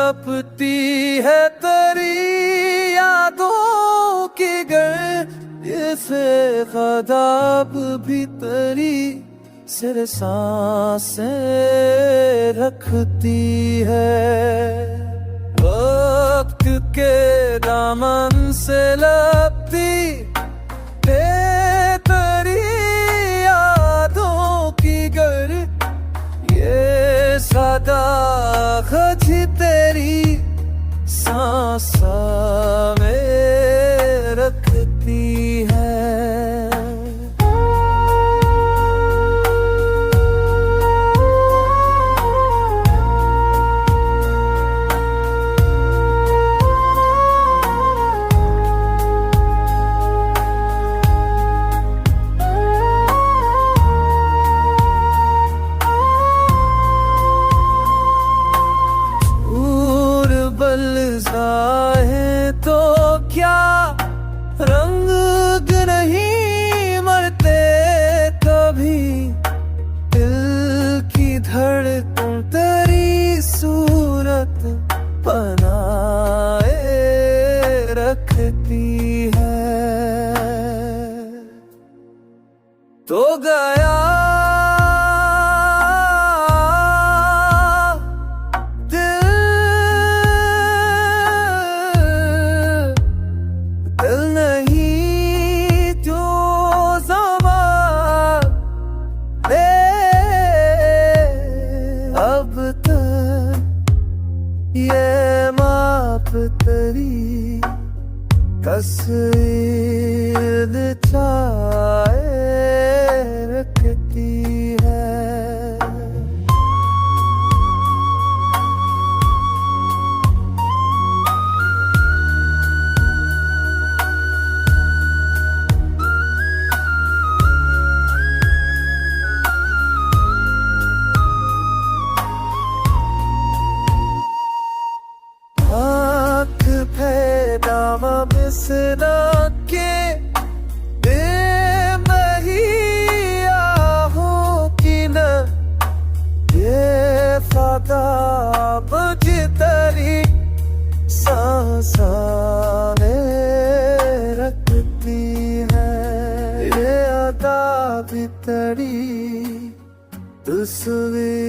तड़पती है तेरी यादों की इसे ख्वाब भी तेरी सिर सांसें रखती है। वक्त के दामन से लगती तेरी यादों की ये सदा खज तेरी सांसा में रखती है। है तो क्या रंग नहीं मरते कभी, दिल की धड़कन तेरी सूरत बनाए रखती है। तो गया ये माप तेरी तस्वीर चाहे रखती है। बिसरा के बेमहिया हो कि न ये फदा बुझ तेरी सांसा में रखती है। ये अदा भी तेरी तस्वीर